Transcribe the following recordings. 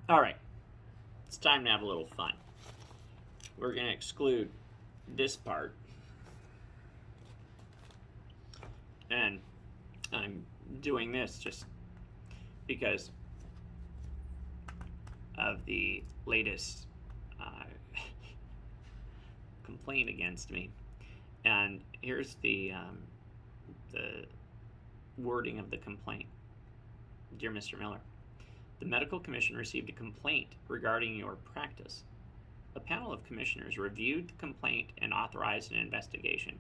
All right, it's time to have a little fun. We're going to exclude this part, and I'm doing this just because of the latest complaint against me. And here's the wording of the complaint. Dear Mr. Miller, the Medical Commission received a complaint regarding your practice. A panel of commissioners reviewed the complaint and authorized an investigation.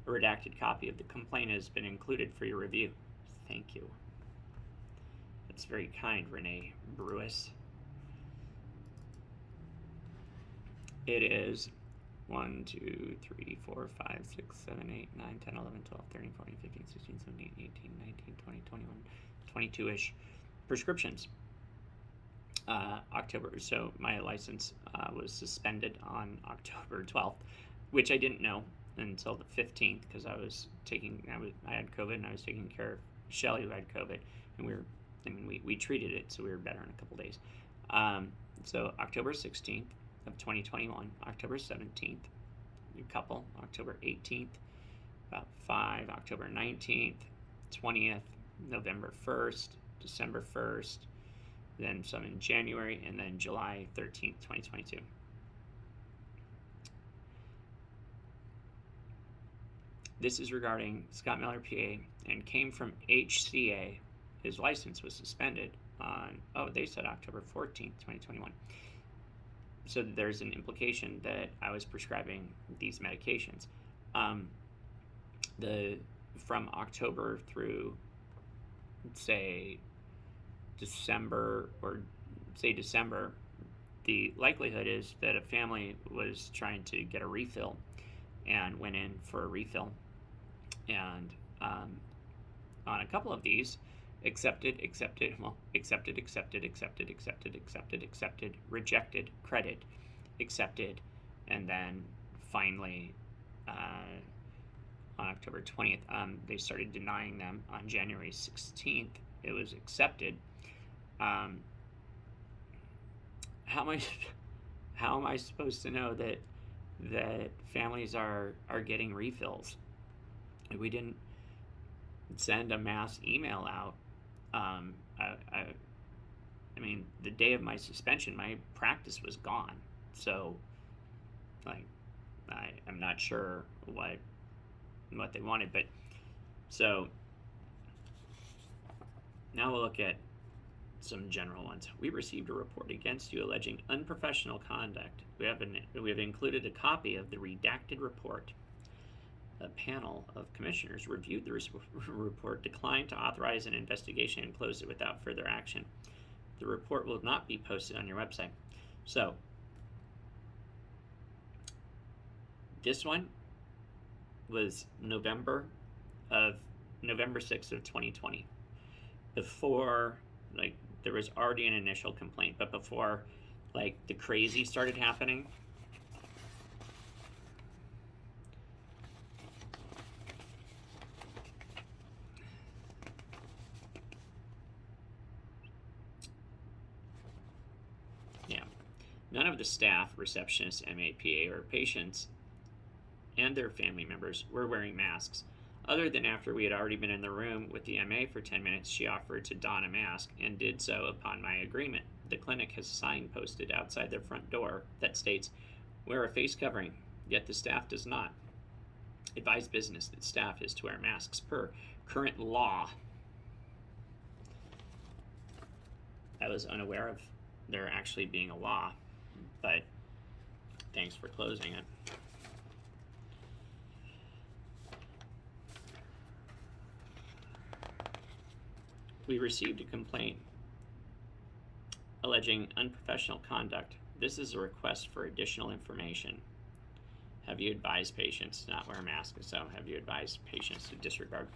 A redacted copy of the complaint has been included for your review. Thank you. That's very kind, Renee Brewis. It is 1, 2, 3, 4, 5, 6, 7, 8, 9, 10, 11, 12, 13, 14, 15, 16, 17, 18, 19, 20, 21, 22-ish prescriptions. October, so my license was suspended on October 12th, which I didn't know until the 15th because I had COVID and I was taking care of Shelly, who had COVID, and we treated it, so we were better in a couple days. So October 16th of 2021, October 17th, a couple, October 18th, about 5, October 19th, 20th, November 1st, December 1st, then some in January, and then July 13th, 2022. This is regarding Scott Miller, PA, and came from HCA. His license was suspended on, they said October 14th, 2021. So there's an implication that I was prescribing these medications. From October through, say, December, the likelihood is that a family was trying to get a refill and went in for a refill. And on a couple of these, accepted, rejected, credit, accepted, and then finally on October 20th, they started denying them. On January 16th, it was accepted. How am I supposed to know that families are getting refills? We didn't send a mass email out. I mean, the day of my suspension, my practice was gone. So, I'm not sure what they wanted, but so now we'll look at some general ones. We received a report against you alleging unprofessional conduct. We have included a copy of the redacted report. A panel of commissioners reviewed the report, declined to authorize an investigation, and closed it without further action. The report will not be posted on your website. So, this one was November 6th of 2020. Before, there was already an initial complaint, but before, the crazy started happening, none of the staff, receptionists, MAPA, or patients and their family members were wearing masks, other than after we had already been in the room with the MA for 10 minutes, she offered to don a mask and did so upon my agreement. The clinic has a sign posted outside their front door that states, "Wear a face covering," yet the staff does not. Advise business that staff is to wear masks per current law. I was unaware of there actually being a law, but thanks for closing it. We received a complaint alleging unprofessional conduct. This is a request for additional information. Have you advised patients to not wear masks? So have you advised patients to disregard?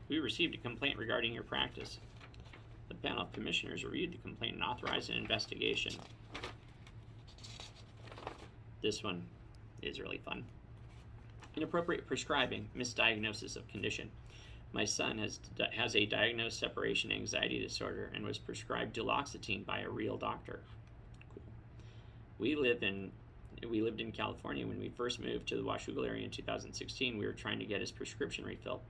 We received a complaint regarding your practice. The panel of commissioners reviewed the complaint and authorized an investigation. This one is really fun. Inappropriate prescribing, misdiagnosis of condition. My son has a diagnosed separation anxiety disorder and was prescribed duloxetine by a real doctor. Cool. We lived in California when we first moved to the Washougal area in 2016. We were trying to get his prescription refilled.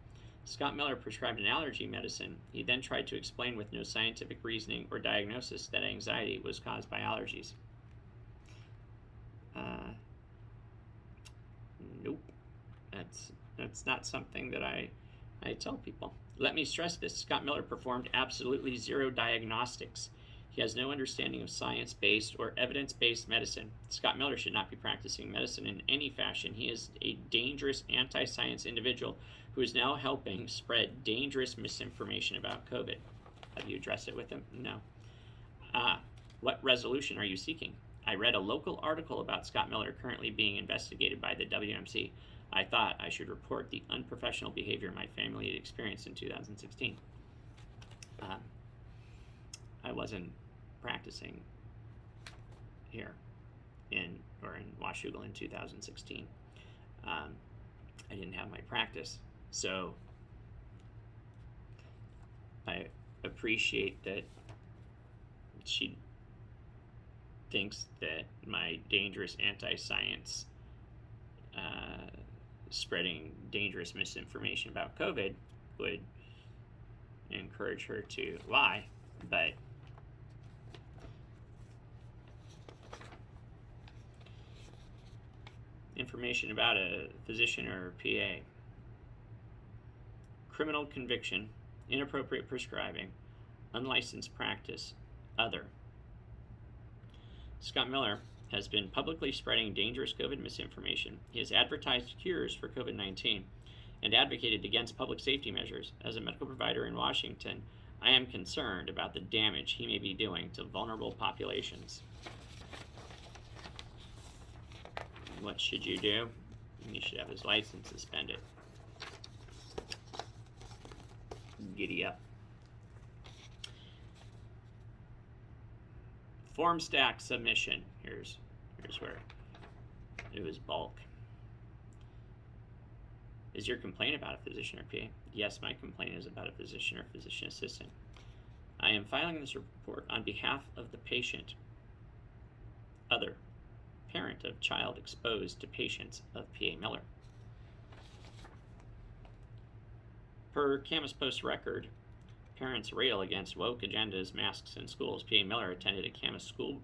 Scott Miller prescribed an allergy medicine. He then tried to explain with no scientific reasoning or diagnosis that anxiety was caused by allergies. Nope. That's not something that I tell people. Let me stress this. Scott Miller performed absolutely zero diagnostics. He has no understanding of science-based or evidence-based medicine. Scott Miller should not be practicing medicine in any fashion. He is a dangerous anti-science individual who is now helping spread dangerous misinformation about COVID. Have you addressed it with him? No. What resolution are you seeking? I read a local article about Scott Miller currently being investigated by the WMC. I thought I should report the unprofessional behavior my family had experienced in 2016. I wasn't practicing here in Washougal in 2016. I didn't have my practice, so I appreciate that she thinks that my dangerous anti-science spreading dangerous misinformation about COVID would encourage her to lie, but information about a physician or PA. Criminal conviction, inappropriate prescribing, unlicensed practice, other. Scott Miller has been publicly spreading dangerous COVID misinformation. He has advertised cures for COVID-19 and advocated against public safety measures. As a medical provider in Washington, I am concerned about the damage he may be doing to vulnerable populations. What should you do? You should have his license suspended. Giddy up. Form stack submission. Here's where it was bulk. Is your complaint about a physician or PA? Yes, my complaint is about a physician or physician assistant. I am filing this report on behalf of the patient, other, parent of child exposed to patients of PA Miller. Per Camas Post record, parents rail against woke agendas, masks in schools. PA Miller attended a Camas School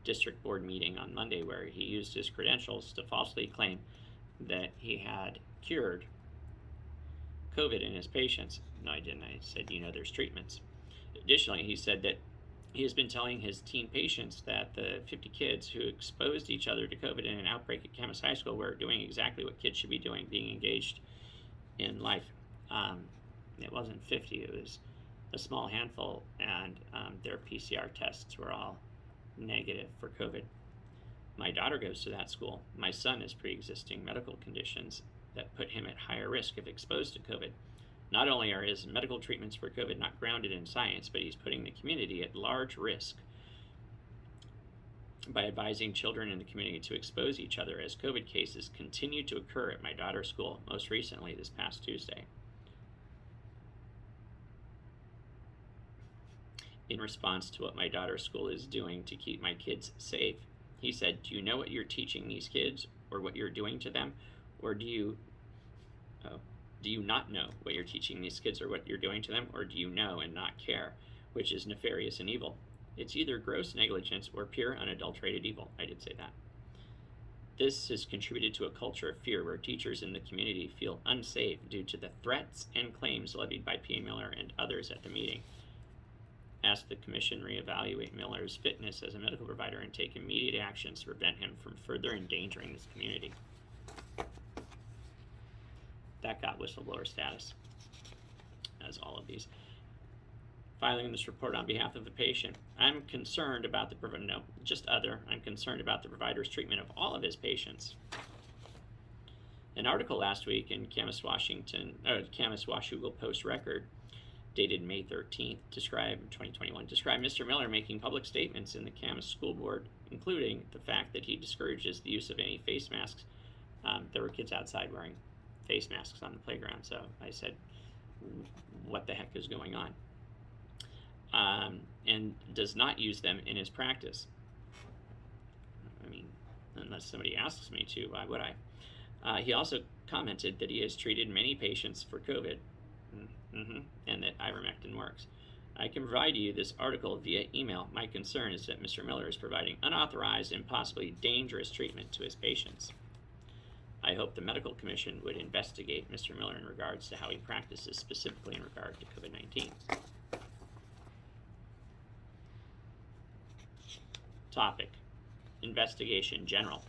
District Board meeting on Monday where he used his credentials to falsely claim that he had cured COVID in his patients. No, I didn't. I said, there's treatments. Additionally, he said that he has been telling his teen patients that the 50 kids who exposed each other to COVID in an outbreak at Camas High School were doing exactly what kids should be doing, being engaged in life. It wasn't 50, it was a small handful, and their PCR tests were all negative for COVID. My daughter goes to that school. My son has pre-existing medical conditions that put him at higher risk if exposed to COVID. Not only are his medical treatments for COVID not grounded in science, but he's putting the community at large risk by advising children in the community to expose each other as COVID cases continue to occur at my daughter's school, most recently this past Tuesday. In response to what my daughter's school is doing to keep my kids safe, he said, "Do you know what you're teaching these kids or what you're doing to them? Or do you not know what you're teaching these kids or what you're doing to them? Or do you know and not care, which is nefarious and evil? It's either gross negligence or pure unadulterated evil." I did say that. This has contributed to a culture of fear where teachers in the community feel unsafe due to the threats and claims levied by P. Miller and others at the meeting. Asked the commission reevaluate Miller's fitness as a medical provider and take immediate actions to prevent him from further endangering this community. That got whistleblower status, as all of these. Filing this report on behalf of the patient. I'm concerned about I'm concerned about the provider's treatment of all of his patients. An article last week in Camas Washougal Post Record, dated May 13th, described Mr. Miller making public statements in the Camas School Board, including the fact that he discourages the use of any face masks. There were kids outside wearing face masks on the playground, so I said, what the heck is going on, and does not use them in his practice. I mean, unless somebody asks me to, why would I? He also commented that he has treated many patients for COVID, and that ivermectin works. I can provide you this article via email. My concern is that Mr. Miller is providing unauthorized and possibly dangerous treatment to his patients. I hope the medical commission would investigate Mr. Miller in regards to how he practices, specifically in regard to COVID-19. Topic: Investigation General.